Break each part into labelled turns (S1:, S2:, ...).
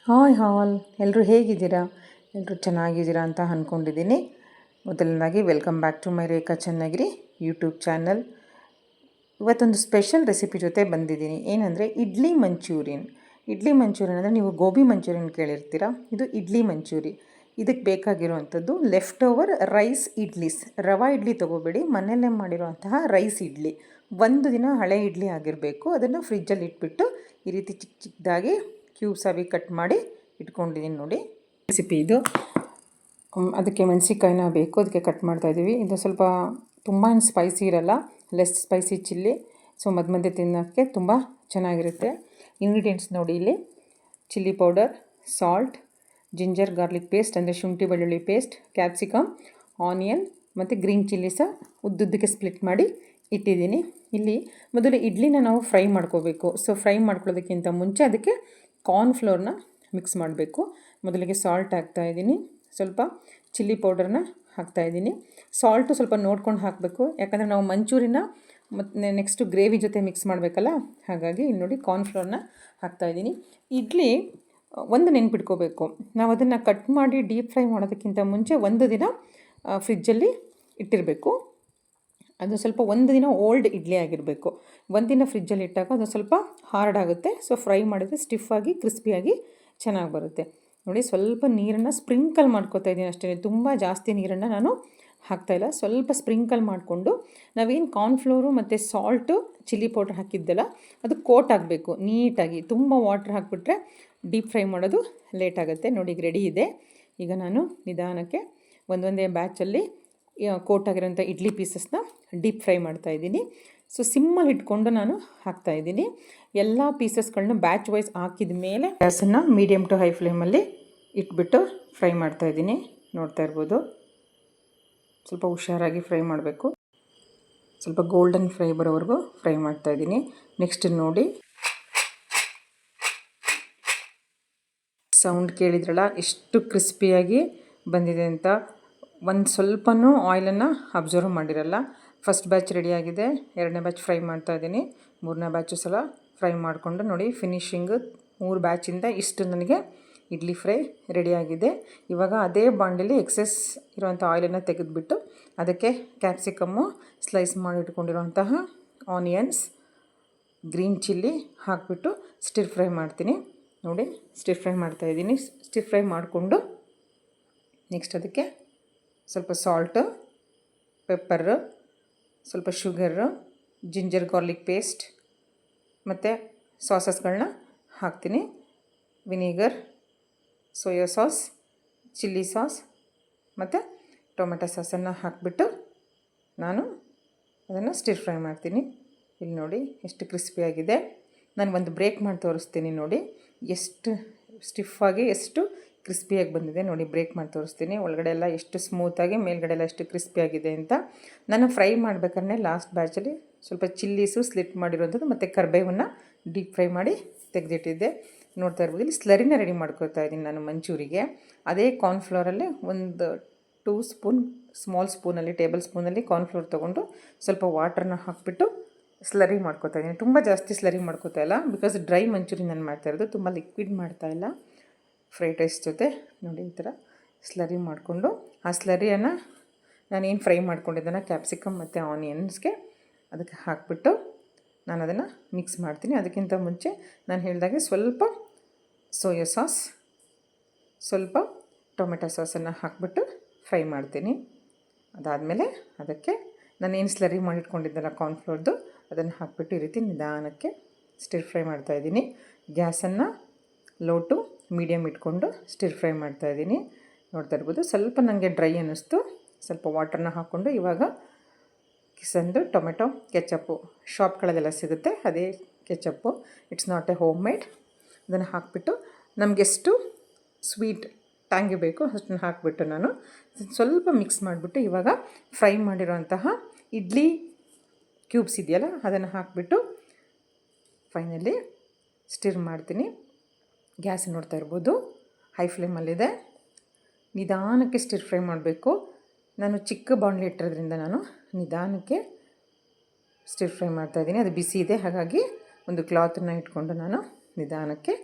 S1: Hi ಹಾಲ್ ಎಲ್ಲರೂ ಹೇಗಿದ್ದೀರಾ? ಎಲ್ಲರೂ ಚೆನ್ನಾಗಿದ್ದೀರಾ ಅಂತ ಅಂದ್ಕೊಂಡಿದ್ದೀನಿ. ಮೊದಲನೇದಾಗಿ welcome back to my Rekha Channagiri YouTube channel. ಇವತ್ತೊಂದು ಸ್ಪೆಷಲ್ ರೆಸಿಪಿ ಜೊತೆ ಬಂದಿದ್ದೀನಿ. ಏನಂದರೆ ಇಡ್ಲಿ ಮಂಚೂರಿಯನ್. ಇಡ್ಲಿ ಮಂಚೂರಿಯನ್ ಅಂದರೆ ನೀವು ಗೋಬಿ ಮಂಚೂರಿಯನ್ ಕೇಳಿರ್ತೀರ, ಇದು ಇಡ್ಲಿ ಮಂಚೂರಿ. ಇದಕ್ಕೆ ಬೇಕಾಗಿರುವಂಥದ್ದು left over rice idlis. Rava idli ತೊಗೋಬೇಡಿ, ಮನೆಯಲ್ಲೇ ಮಾಡಿರುವಂತಹ ರೈಸ್ ಇಡ್ಲಿ. ಒಂದು ದಿನ ಹಳೆ ಇಡ್ಲಿ ಆಗಿರಬೇಕು. ಅದನ್ನು ಫ್ರಿಜ್ಜಲ್ಲಿ ಇಟ್ಬಿಟ್ಟು ಈ ರೀತಿ ಚಿಕ್ಕ ಚಿಕ್ಕದಾಗಿ ಕ್ಯೂಬ್ಸ್ ಆಗಿ ಕಟ್ ಮಾಡಿ ಇಟ್ಕೊಂಡಿದ್ದೀನಿ ನೋಡಿ. ರೆಸಿಪಿ ಇದು. ಅದಕ್ಕೆ ಮೆಣಸಿಕಾಯಿನ ಬೇಕು, ಅದಕ್ಕೆ ಕಟ್ ಮಾಡ್ತಾಯಿದ್ದೀವಿ. ಇದು ಸ್ವಲ್ಪ ತುಂಬ ಸ್ಪೈಸಿ ಇರಲ್ಲ, ಲೆಸ್ ಸ್ಪೈಸಿ ಚಿಲ್ಲಿ. ಸೊ ಮಧ್ಯೆ ತಿನ್ನೋಕ್ಕೆ ತುಂಬ ಚೆನ್ನಾಗಿರುತ್ತೆ. ಇಂಗ್ರೀಡಿಯೆಂಟ್ಸ್ ನೋಡಿ, ಇಲ್ಲಿ chilli powder, salt, ginger garlic paste ಅಂದರೆ ಶುಂಠಿ ಬೆಳ್ಳುಳ್ಳಿ ಪೇಸ್ಟ್, ಕ್ಯಾಪ್ಸಿಕಮ್, ಆನಿಯನ್ ಮತ್ತು ಗ್ರೀನ್ ಚಿಲ್ಲಿ ಸಹ ಉದ್ದುದ್ದಕ್ಕೆ ಸ್ಪ್ಲಿಟ್ ಮಾಡಿ ಇಟ್ಟಿದ್ದೀನಿ. ಇಲ್ಲಿ ಮೊದಲು ಇಡ್ಲಿನ ನಾವು ಫ್ರೈ ಮಾಡ್ಕೋಬೇಕು. ಸೊ ಫ್ರೈ ಮಾಡ್ಕೊಳ್ಳೋದಕ್ಕಿಂತ ಮುಂಚೆ ಅದಕ್ಕೆ ಕಾರ್ನ್ಫ್ಲೋರ್ನ ಮಿಕ್ಸ್ ಮಾಡಬೇಕು. ಮೊದಲಿಗೆ ಸಾಲ್ಟ್ ಹಾಕ್ತಾಯಿದ್ದೀನಿ, ಸ್ವಲ್ಪ ಚಿಲ್ಲಿ ಪೌಡರ್ನ ಹಾಕ್ತಾಯಿದ್ದೀನಿ. ಸಾಲ್ಟು ಸ್ವಲ್ಪ ನೋಡ್ಕೊಂಡು ಹಾಕಬೇಕು, ಯಾಕಂದರೆ ನಾವು ಮಂಚೂರಿನ ಮತ್ತು ನೆಕ್ಸ್ಟು ಗ್ರೇವಿ ಜೊತೆ ಮಿಕ್ಸ್ ಮಾಡಬೇಕಲ್ಲ, ಹಾಗಾಗಿ ಇಲ್ಲಿ ನೋಡಿ ಕಾರ್ನ್ಫ್ಲೋರ್ನ ಹಾಕ್ತಾಯಿದ್ದೀನಿ. ಇಡ್ಲಿ ಒಂದು ನೆನ್ಪಿಟ್ಕೋಬೇಕು, ನಾವು ಅದನ್ನು ಕಟ್ ಮಾಡಿ ಡೀಪ್ ಫ್ರೈ ಮಾಡೋದಕ್ಕಿಂತ ಮುಂಚೆ ಒಂದು ದಿನ ಫ್ರಿಜ್ಜಲ್ಲಿ ಇಟ್ಟಿರಬೇಕು. ಅದು ಸ್ವಲ್ಪ ಒಂದು ದಿನ ಓಲ್ಡ್ ಇಡ್ಲಿ ಆಗಿರಬೇಕು. ಒಂದಿನ ಫ್ರಿಜ್ಜಲ್ಲಿ ಇಟ್ಟಾಗ ಅದು ಸ್ವಲ್ಪ ಹಾರ್ಡ್ ಆಗುತ್ತೆ. ಸೊ ಫ್ರೈ ಮಾಡಿದರೆ ಸ್ಟಿಫಾಗಿ ಕ್ರಿಸ್ಪಿಯಾಗಿ ಚೆನ್ನಾಗಿ ಬರುತ್ತೆ ನೋಡಿ. ಸ್ವಲ್ಪ ನೀರನ್ನು ಸ್ಪ್ರಿಂಕಲ್ ಮಾಡ್ಕೋತಾ ಇದ್ದೀನಿ ಅಷ್ಟೇ, ತುಂಬ ಜಾಸ್ತಿ ನೀರನ್ನು ನಾನು ಹಾಕ್ತಾಯಿಲ್ಲ. ಸ್ವಲ್ಪ ಸ್ಪ್ರಿಂಕಲ್ ಮಾಡಿಕೊಂಡು ನಾವೇನು ಕಾರ್ನ್ಫ್ಲೋರು ಮತ್ತು ಸಾಲ್ಟು ಚಿಲ್ಲಿ ಪೌಡ್ರ್ ಹಾಕಿದ್ದೆಲ್ಲ ಅದು ಕೋಟ್ ಆಗಬೇಕು ನೀಟಾಗಿ. ತುಂಬ ವಾಟ್ರ್ ಹಾಕಿಬಿಟ್ರೆ ಡೀಪ್ ಫ್ರೈ ಮಾಡೋದು ಲೇಟ್ ಆಗುತ್ತೆ ನೋಡಿ. ಈಗ ರೆಡಿ ಇದೆ. ಈಗ ನಾನು ನಿಧಾನಕ್ಕೆ ಒಂದೊಂದೇ ಬ್ಯಾಚಲ್ಲಿ ಕೋಟ್ ಆಗಿರೋಂಥ ಇಡ್ಲಿ ಪೀಸಸ್ನ ಡೀಪ್ ಫ್ರೈ ಮಾಡ್ತಾಯಿದ್ದೀನಿ. ಸೊ ಸಿಮ್ಮಲ್ಲಿ ಇಟ್ಕೊಂಡು ನಾನು ಹಾಕ್ತಾಯಿದ್ದೀನಿ. ಎಲ್ಲ ಪೀಸಸ್ಗಳನ್ನ ಬ್ಯಾಚ್ ವೈಸ್ ಹಾಕಿದ ಮೇಲೆ ಗ್ಯಾಸನ್ನು ಮೀಡಿಯಮ್ ಟು ಹೈ ಫ್ಲೇಮಲ್ಲಿ ಇಟ್ಬಿಟ್ಟು ಫ್ರೈ ಮಾಡ್ತಾಯಿದ್ದೀನಿ. ನೋಡ್ತಾ ಇರ್ಬೋದು, ಸ್ವಲ್ಪ ಹುಷಾರಾಗಿ ಫ್ರೈ ಮಾಡಬೇಕು. ಸ್ವಲ್ಪ ಗೋಲ್ಡನ್ ಫ್ರೈ ಬರೋವರೆಗೂ ಫ್ರೈ ಮಾಡ್ತಾಯಿದ್ದೀನಿ. ನೆಕ್ಸ್ಟ್ ನೋಡಿ, ಸೌಂಡ್ ಕೇಳಿದ್ರಲ್ಲ ಎಷ್ಟು ಕ್ರಿಸ್ಪಿಯಾಗಿ ಬಂದಿದೆ ಅಂತ. ಒಂದು ಸ್ವಲ್ಪನೂ ಆಯಿಲನ್ನು ಅಬ್ಸರ್ವ್ ಮಾಡಿರಲ್ಲ. ಫಸ್ಟ್ ಬ್ಯಾಚ್ ರೆಡಿಯಾಗಿದೆ, ಎರಡನೇ ಬ್ಯಾಚ್ ಫ್ರೈ ಮಾಡ್ತಾಯಿದ್ದೀನಿ, ಮೂರನೇ ಬ್ಯಾಚು ಸಲ ಫ್ರೈ ಮಾಡಿಕೊಂಡು ನೋಡಿ ಫಿನಿಶಿಂಗು 3 ಬ್ಯಾಚಿಂದ ಇಷ್ಟು ನನಗೆ ಇಡ್ಲಿ ಫ್ರೈ ರೆಡಿಯಾಗಿದೆ. ಇವಾಗ ಅದೇ ಬಾಂಡಲ್ಲಿ ಎಕ್ಸೆಸ್ ಇರುವಂಥ ಆಯಿಲನ್ನು ತೆಗೆದುಬಿಟ್ಟು ಅದಕ್ಕೆ ಕ್ಯಾಪ್ಸಿಕಮ್ಮು, ಸ್ಲೈಸ್ ಮಾಡಿ ಇಟ್ಕೊಂಡಿರುವಂತಹ ಆನಿಯನ್ಸ್, ಗ್ರೀನ್ ಚಿಲ್ಲಿ ಹಾಕಿಬಿಟ್ಟು ಸ್ಟಿರ್ ಫ್ರೈ ಮಾಡ್ತೀನಿ ನೋಡಿ. ಸ್ಟಿರ್ ಫ್ರೈ ಮಾಡ್ತಾಯಿದ್ದೀನಿ. ಸ್ಟಿರ್ ಫ್ರೈ ಮಾಡಿಕೊಂಡು ನೆಕ್ಸ್ಟ್ ಅದಕ್ಕೆ ಸ್ವಲ್ಪ ಸಾಲ್ಟು, ಪೆಪ್ಪರು, ಸ್ವಲ್ಪ ಶುಗರು, ಜಿಂಜರ್ ಗಾರ್ಲಿಕ್ ಪೇಸ್ಟ್ ಮತ್ತು ಸಾಸಸ್ಗಳನ್ನ ಹಾಕ್ತೀನಿ. Vinegar, soya sauce, chilli sauce ಮತ್ತು ಟೊಮೆಟೊ ಸಾಸನ್ನು ಹಾಕಿಬಿಟ್ಟು ನಾನು ಅದನ್ನು ಸ್ಟಿರ್ ಫ್ರೈ ಮಾಡ್ತೀನಿ. ಇಲ್ಲಿ ನೋಡಿ ಎಷ್ಟು ಕ್ರಿಸ್ಪಿಯಾಗಿದೆ. ನಾನು ಒಂದು ಬ್ರೇಕ್ ಮಾಡಿ ತೋರಿಸ್ತೀನಿ ನೋಡಿ, ಎಷ್ಟು ಸ್ಟಿಫಾಗಿ ಎಷ್ಟು ಕ್ರಿಸ್ಪಿಯಾಗಿ ಬಂದಿದೆ ನೋಡಿ. ಬ್ರೇಕ್ ಮಾಡಿ ತೋರಿಸ್ತೀನಿ. ಒಳಗಡೆ ಎಲ್ಲ ಎಷ್ಟು ಸ್ಮೂತಾಗಿ, ಮೇಲ್ಗಡೆ ಎಲ್ಲ ಎಷ್ಟು ಕ್ರಿಸ್ಪಿಯಾಗಿದೆ ಅಂತ. ನಾನು ಫ್ರೈ ಮಾಡಬೇಕಾದ್ರೆ ಲಾಸ್ಟ್ ಬ್ಯಾಚಲ್ಲಿ ಸ್ವಲ್ಪ ಚಿಲ್ಲೀಸು ಸ್ಲಿಟ್ ಮಾಡಿರೋಂಥದ್ದು ಮತ್ತು ಕರ್ಬೇವನ್ನು ಡೀಪ್ ಫ್ರೈ ಮಾಡಿ ತೆಗೆದಿಟ್ಟಿದ್ದೆ. ನೋಡ್ತಾ ಇರ್ಬೋದು, ಇಲ್ಲಿ ಸ್ಲರಿನ ರೆಡಿ ಮಾಡ್ಕೊತಾ ಇದ್ದೀನಿ ನಾನು ಮಂಚೂರಿಗೆ. ಅದೇ ಕಾರ್ನ್ಫ್ಲೋರಲ್ಲೇ ಒಂದು 2 ಸ್ಪೂನ್ ಸ್ಮಾಲ್ ಸ್ಪೂನಲ್ಲಿ, ಟೇಬಲ್ ಸ್ಪೂನಲ್ಲಿ ಕಾರ್ನ್ಫ್ಲೋರ್ ತೊಗೊಂಡು ಸ್ವಲ್ಪ ವಾಟ್ರನ್ನ ಹಾಕಿಬಿಟ್ಟು ಸ್ಲರಿ ಮಾಡ್ಕೊತಾ ಇದ್ದೀನಿ. ತುಂಬ ಜಾಸ್ತಿ ಸ್ಲರಿ ಮಾಡ್ಕೋತಾ ಇಲ್ಲ, ಬಿಕಾಸ್ ಡ್ರೈ ಮಂಚೂರಿ ನಾನು ಮಾಡ್ತಾಯಿರೋದು, ತುಂಬ ಲಿಕ್ವಿಡ್ ಮಾಡ್ತಾಯಿಲ್ಲ. ಫ್ರೈಡ್ ರೈಸ್ ಜೊತೆ ನೋಡಿ ಈ ಥರ ಸ್ಲರಿ ಮಾಡಿಕೊಂಡು ಆ ಸ್ಲರಿಯನ್ನು ನಾನೇನು ಫ್ರೈ ಮಾಡ್ಕೊಂಡಿದ್ದನ್ನು ಕ್ಯಾಪ್ಸಿಕಮ್ ಮತ್ತು ಆನಿಯನ್ಸ್ಗೆ ಅದಕ್ಕೆ ಹಾಕಿಬಿಟ್ಟು ನಾನು ಅದನ್ನು ಮಿಕ್ಸ್ ಮಾಡ್ತೀನಿ. ಅದಕ್ಕಿಂತ ಮುಂಚೆ ನಾನು ಹೇಳಿದಾಗೆ ಸ್ವಲ್ಪ ಸೋಯಾ ಸಾಸ್, ಸ್ವಲ್ಪ ಟೊಮೆಟೊ ಸಾಸನ್ನು ಹಾಕಿಬಿಟ್ಟು ಫ್ರೈ ಮಾಡ್ತೀನಿ. ಅದಾದಮೇಲೆ ಅದಕ್ಕೆ ನಾನೇನು ಸ್ಲರಿ ಮಾಡಿಟ್ಕೊಂಡಿದ್ದೆಲ್ಲ ಕಾರ್ನ್ಫ್ಲೋರ್ದು ಅದನ್ನು ಹಾಕಿಬಿಟ್ಟು ಈ ರೀತಿ ನಿಧಾನಕ್ಕೆ ಸ್ಟಿರ್ ಫ್ರೈ ಮಾಡ್ತಾಯಿದ್ದೀನಿ. ಗ್ಯಾಸನ್ನು ಲೋ ಟು ಮೀಡಿಯಮ್ ಇಟ್ಕೊಂಡು ಸ್ಟಿರ್ ಫ್ರೈ ಮಾಡ್ತಾಯಿದ್ದೀನಿ. ನೋಡ್ತಾ ಇರ್ಬೋದು, ಸ್ವಲ್ಪ ನನಗೆ ಡ್ರೈ ಅನ್ನಿಸ್ತು. ಸ್ವಲ್ಪ ವಾಟ್ರನ್ನ ಹಾಕ್ಕೊಂಡು ಇವಾಗ ಕಿಸನ್ದು ಟೊಮೆಟೊ ಕೆಚಪ್ಪು ಶಾಪ್ಗಳಲ್ಲೆಲ್ಲ ಸಿಗುತ್ತೆ, ಅದೇ ketchup, it's not A home made. ಅದನ್ನು ಹಾಕಿಬಿಟ್ಟು ನಮಗೆಷ್ಟು ಸ್ವೀಟ್ ಟ್ಯಾಂಗಿ ಬೇಕು ಅಷ್ಟನ್ನು ಹಾಕಿಬಿಟ್ಟು ನಾನು ಸ್ವಲ್ಪ ಮಿಕ್ಸ್ ಮಾಡಿಬಿಟ್ಟು ಇವಾಗ ಫ್ರೈ ಮಾಡಿರೋಂತಹ ಇಡ್ಲಿ ಕ್ಯೂಬ್ಸ್ ಇದೆಯಲ್ಲ ಅದನ್ನು ಹಾಕಿಬಿಟ್ಟು ಫೈನಲಿ ಸ್ಟಿರ್ ಮಾಡ್ತೀನಿ. ಗ್ಯಾಸ್ ನೋಡ್ತಾ ಇರ್ಬೋದು ಹೈ ಫ್ಲೇಮಲ್ಲಿದೆ. ನಿಧಾನಕ್ಕೆ ಸ್ಟಿರ್ ಫ್ರೈ ಮಾಡಬೇಕು. ನಾನು ಚಿಕ್ಕ ಬಾಣಲಿ ಇಟ್ಟಿರೋದ್ರಿಂದ ನಾನು ನಿಧಾನಕ್ಕೆ ಸ್ಟಿರ್ ಫ್ರೈ ಮಾಡ್ತಾಯಿದ್ದೀನಿ. ಅದು ಬಿಸಿ ಇದೆ, ಹಾಗಾಗಿ ಒಂದು ಕ್ಲಾತನ್ನು ಇಟ್ಕೊಂಡು ನಾನು ನಿಧಾನಕ್ಕೆ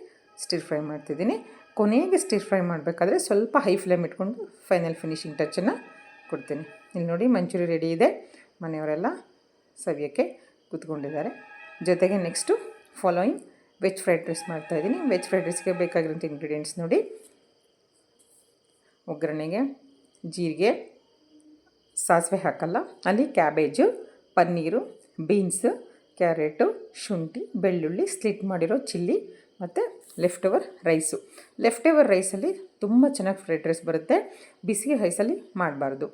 S1: ಸ್ಟಿರ್ ಫ್ರೈ ಮಾಡ್ತಿದ್ದೀನಿ. ಕೊನೆಗೆ ಸ್ಟಿರ್ ಫ್ರೈ ಮಾಡಬೇಕಾದ್ರೆ ಸ್ವಲ್ಪ ಹೈ ಫ್ಲೇಮ್ ಇಟ್ಕೊಂಡು ಫೈನಲ್ ಫಿನಿಶಿಂಗ್ ಟಚ್ಚನ್ನು ಕೊಡ್ತೀನಿ. ಇಲ್ಲಿ ನೋಡಿ ಮಂಚೂರಿ ರೆಡಿ ಇದೆ. ಮನೆಯವರೆಲ್ಲ ಸವಿಯೋಕ್ಕೆ ಕೂತ್ಕೊಂಡಿದ್ದಾರೆ. ಜೊತೆಗೆ next following veg fried rice ಮಾಡ್ತಾಯಿದ್ದೀನಿ. ವೆಜ್ ಫ್ರೈಡ್ ರೈಸ್ಗೆ ಬೇಕಾಗಿರೋಂಥ ಇಂಗ್ರೀಡಿಯೆಂಟ್ಸ್ ನೋಡಿ. ಒಗ್ಗರಣೆಗೆ ಜೀರಿಗೆ, ಸಾಸಿವೆ ಹಾಕಲ್ಲ, ಅಲ್ಲಿ ಕ್ಯಾಬೇಜು, ಪನ್ನೀರು, ಬೀನ್ಸು, ಕ್ಯಾರೆಟು, ಶುಂಠಿ, ಬೆಳ್ಳುಳ್ಳಿ, ಸ್ಲಿಟ್ ಮಾಡಿರೋ ಚಿಲ್ಲಿ ಮತ್ತು leftover rice. Leftover ರೈಸಲ್ಲಿ ತುಂಬ ಚೆನ್ನಾಗಿ ಫ್ರೈಡ್ ರೈಸ್ ಬರುತ್ತೆ. ಬಿಸಿ ರೈಸಲ್ಲಿ ಮಾಡಬಾರ್ದು.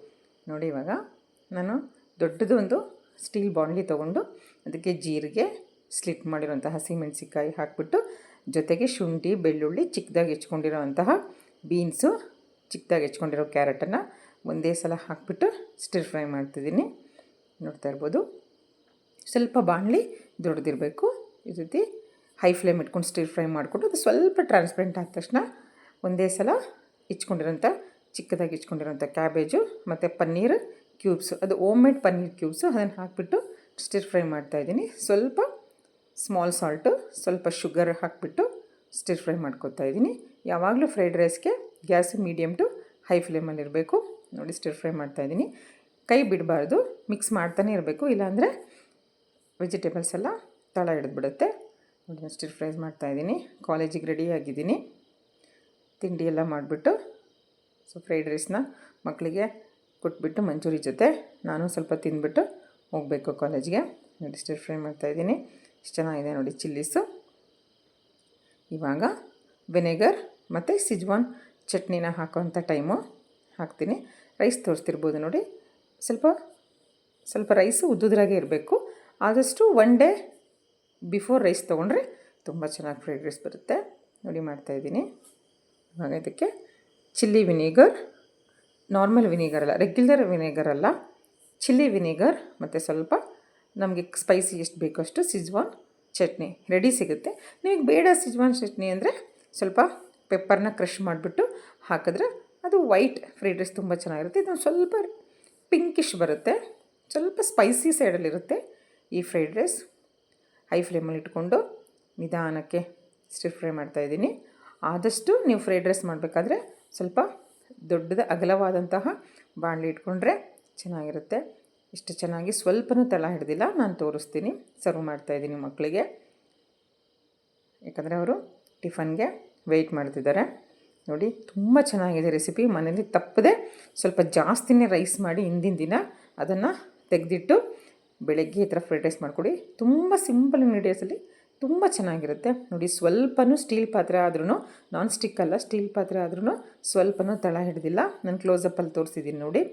S1: ನೋಡಿ, ಇವಾಗ ನಾನು ದೊಡ್ಡದು ಒಂದು ಸ್ಟೀಲ್ ಬಾಣಲಿ ತೊಗೊಂಡು ಅದಕ್ಕೆ ಜೀರಿಗೆ, ಸ್ಲಿಟ್ ಮಾಡಿರೋಂಥ ಹಸಿಮೆಣಸಿಕಾಯಿ ಹಾಕಿಬಿಟ್ಟು, ಜೊತೆಗೆ ಶುಂಠಿ, ಬೆಳ್ಳುಳ್ಳಿ, ಚಿಕ್ಕದಾಗಿ ಹೆಚ್ಕೊಂಡಿರೋ ಅಂತಹ ಬೀನ್ಸು, ಚಿಕ್ಕದಾಗಿ ಹೆಚ್ಕೊಂಡಿರೋ ಕ್ಯಾರೆಟನ್ನು ಒಂದೇ ಸಲ ಹಾಕಿಬಿಟ್ಟು ಸ್ಟಿರ್ ಫ್ರೈ ಮಾಡ್ತಿದ್ದೀನಿ. ನೋಡ್ತಾ ಇರ್ಬೋದು. ಸ್ವಲ್ಪ ಬಾಣಲಿ ದೊಡ್ಡದಿರಬೇಕು. ಈ ರೀತಿ ಹೈ ಫ್ಲೇಮ್ ಇಟ್ಕೊಂಡು ಸ್ಟಿರ್ ಫ್ರೈ ಮಾಡಿಕೊಂಡು ಅದು ಸ್ವಲ್ಪ ಟ್ರಾನ್ಸ್ಪರೆಂಟ್ ಆದ ತಕ್ಷಣ ಒಂದೇ ಸಲ ಚಿಕ್ಕದಾಗಿ ಹೆಚ್ಕೊಂಡಿರೋಂಥ ಕ್ಯಾಬೇಜು ಮತ್ತು ಪನ್ನೀರ್ ಕ್ಯೂಬ್ಸು, ಅದು ಓಮ್ ಮೇಡ್ ಪನ್ನೀರ್ ಕ್ಯೂಬ್ಸು, ಅದನ್ನು ಹಾಕಿಬಿಟ್ಟು ಸ್ಟಿರ್ ಫ್ರೈ ಮಾಡ್ತಾಯಿದ್ದೀನಿ. ಸ್ವಲ್ಪ ಸ್ಮಾಲ್ ಸಾಲ್ಟು, ಸ್ವಲ್ಪ ಶುಗರ್ ಹಾಕಿಬಿಟ್ಟು ಸ್ಟಿರ್ ಫ್ರೈ ಮಾಡ್ಕೊತಾ ಇದ್ದೀನಿ. ಯಾವಾಗಲೂ ಫ್ರೈಡ್ ರೈಸ್ಗೆ ಗ್ಯಾಸು ಮೀಡಿಯಮ್ ಟು ಹೈ ಫ್ಲೇಮಲ್ಲಿರಬೇಕು. ನೋಡಿ, ಸ್ಟಿರ್ ಫ್ರೈ ಮಾಡ್ತಾಯಿದ್ದೀನಿ. ಕೈ ಬಿಡಬಾರ್ದು, ಮಿಕ್ಸ್ ಮಾಡ್ತಾನೆ ಇರಬೇಕು, ಇಲ್ಲಾಂದರೆ ವೆಜಿಟೇಬಲ್ಸ್ ಎಲ್ಲ ತಳ ಹಿಡಿದ್ಬಿಡುತ್ತೆ. ನೋಡಿ, ಸ್ಟಿರ್ ಫ್ರೈ ಮಾಡ್ತಾಯಿದ್ದೀನಿ. ಕಾಲೇಜಿಗೆ ರೆಡಿ ಆಗಿದ್ದೀನಿ. ತಿಂಡಿ ಎಲ್ಲ ಮಾಡಿಬಿಟ್ಟು ಫ್ರೈಡ್ ರೈಸ್ನ ಮಕ್ಕಳಿಗೆ ಕೊಟ್ಬಿಟ್ಟು ಮಂಚೂರಿ ಜೊತೆ ನಾನು ಸ್ವಲ್ಪ ತಿಂದ್ಬಿಟ್ಟು ಹೋಗಬೇಕು ಕಾಲೇಜ್ಗೆ. ನೋಡಿ, ಸ್ಟಿರ್ ಫ್ರೈ ಮಾಡ್ತಾಯಿದ್ದೀನಿ. ಇಷ್ಟು ಚೆನ್ನಾಗಿದೆ ನೋಡಿ ಚಿಲ್ಲೀಸು. ಇವಾಗ ವಿನೆಗರ್ ಮತ್ತು ಸಿಜ್ವಾನ್ ಚಟ್ನಿನ ಹಾಕೋವಂಥ ಟೈಮು ಹಾಕ್ತೀನಿ. ರೈಸ್ ತೋರಿಸ್ತಿರ್ಬೋದು ನೋಡಿ. ಸ್ವಲ್ಪ ರೈಸು ಉದ್ದುದ್ರಾಗೆ ಇರಬೇಕು. ಆದಷ್ಟು 1 ಡೇ ಬಿಫೋರ್ ರೈಸ್ ತೊಗೊಂಡ್ರೆ ತುಂಬ ಚೆನ್ನಾಗಿ ಫ್ರೈಡ್ ರೈಸ್ ಬರುತ್ತೆ. ನೋಡಿ, ಮಾಡ್ತಾಯಿದ್ದೀನಿ. ಇವಾಗ ಇದಕ್ಕೆ ಚಿಲ್ಲಿ ವಿನೆಗರ್, ನಾರ್ಮಲ್ ವಿನೆಗರ್ ಅಲ್ಲ, ರೆಗ್ಯುಲರ್ ವಿನೆಗರ್ ಅಲ್ಲ, ಚಿಲ್ಲಿ ವಿನೆಗರ್ ಮತ್ತು ಸ್ವಲ್ಪ ನಮಗೆ ಸ್ಪೈಸಿ ಎಷ್ಟು ಬೇಕೋ ಅಷ್ಟು ಸಿಜ್ವಾನ್ ಚಟ್ನಿ ರೆಡಿ ಸಿಗುತ್ತೆ. ನಿಮಗೆ ಬೇಡ ಸಿಜ್ವಾನ್ ಚಟ್ನಿ ಅಂದರೆ ಸ್ವಲ್ಪ ಪೆಪ್ಪರ್ನ ಕ್ರಷ್ ಮಾಡಿಬಿಟ್ಟು ಹಾಕಿದ್ರೆ ಅದು ವೈಟ್ ಫ್ರೈಡ್ ರೈಸ್ ತುಂಬ ಚೆನ್ನಾಗಿರುತ್ತೆ. ಇದೊಂದು ಸ್ವಲ್ಪ ಪಿಂಕಿಶ್ ಬರುತ್ತೆ, ಸ್ವಲ್ಪ ಸ್ಪೈಸಿ ಸೈಡಲ್ಲಿರುತ್ತೆ ಈ ಫ್ರೈಡ್ ರೈಸ್. ಹೈ ಫ್ಲೇಮಲ್ಲಿ ಇಟ್ಕೊಂಡು ನಿಧಾನಕ್ಕೆ ಸ್ಟಿರ್ ಫ್ರೈ ಮಾಡ್ತಾಯಿದ್ದೀನಿ. ಆದಷ್ಟು ನೀವು ಫ್ರೈಡ್ ರೈಸ್ ಮಾಡಬೇಕಾದ್ರೆ ಸ್ವಲ್ಪ ದೊಡ್ಡದ ಅಗಲವಾದಂತಹ ಬಾಣಲಿ ಇಟ್ಕೊಂಡ್ರೆ ಚೆನ್ನಾಗಿರುತ್ತೆ. ಇಷ್ಟು ಚೆನ್ನಾಗಿ ಸ್ವಲ್ಪನೂ ತಳ ಹಿಡ್ದಿಲ್ಲ. ನಾನು ತೋರಿಸ್ತೀನಿ. ಸರ್ವ್ ಮಾಡ್ತಾಯಿದ್ದೀನಿ ಮಕ್ಕಳಿಗೆ, ಯಾಕಂದರೆ ಅವರು ಟಿಫನ್ಗೆ ವೆಯ್ಟ್ ಮಾಡ್ತಿದ್ದಾರೆ. ನೋಡಿ, ತುಂಬ ಚೆನ್ನಾಗಿದೆ ರೆಸಿಪಿ. ಮನೇಲಿ ತಪ್ಪದೆ ಸ್ವಲ್ಪ ಜಾಸ್ತಿನೇ ರೈಸ್ ಮಾಡಿ ಹಿಂದಿನ ದಿನ ಅದನ್ನು ತೆಗೆದಿಟ್ಟು ಬೆಳಗ್ಗೆ ಈ ಥರ ಫ್ರೈಡ್ ರೈಸ್ ಮಾಡಿಕೊಡಿ. ತುಂಬ ಸಿಂಪಲ್ ಇಂಗ್ರೀಡಿಯೆಂಟ್ಸಲ್ಲಿ ತುಂಬ ಚೆನ್ನಾಗಿರುತ್ತೆ. ನೋಡಿ, ಸ್ವಲ್ಪನೂ ಸ್ಟೀಲ್ ಪಾತ್ರೆ ಆದ್ರೂ, ನಾನ್ ಸ್ಟಿಕ್ ಅಲ್ಲ, ಸ್ಟೀಲ್ ಪಾತ್ರೆ ಆದ್ರೂ ಸ್ವಲ್ಪನೂ ತಳ ಹಿಡ್ದಿಲ್ಲ. ನಾನು ಕ್ಲೋಸಪ್ಪಲ್ಲಿ ತೋರಿಸಿದ್ದೀನಿ ನೋಡಿ.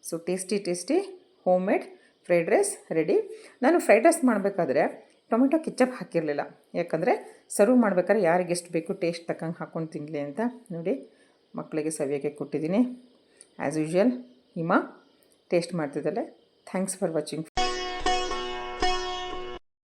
S1: So tasty homemade fried rice ready. ನಾನು ಫ್ರೈಡ್ ರೈಸ್ ಮಾಡಬೇಕಾದ್ರೆ ಟೊಮೆಟೊ ಕೆಚಪ್ ಹಾಕಿರಲಿಲ್ಲ, ಯಾಕಂದರೆ ಸರ್ವ್ ಮಾಡ್ಬೇಕಾದ್ರೆ ಯಾರಿಗೆ ಎಷ್ಟು ಬೇಕು ಟೇಸ್ಟ್ ತಕ್ಕಂಗೆ ಹಾಕ್ಕೊಂಡು ತಿನ್ನಲಿ ಅಂತ. ನೋಡಿ, ಮಕ್ಕಳಿಗೆ ಸವಿಯೋಕ್ಕೆ ಕೊಟ್ಟಿದ್ದೀನಿ. ಆ್ಯಸ್ ಯೂಶ್ವಲ್ ಹಿಮಾ ಟೇಸ್ಟ್ ಮಾಡ್ತಿದ್ದಾಳೆ. Thanks for watching.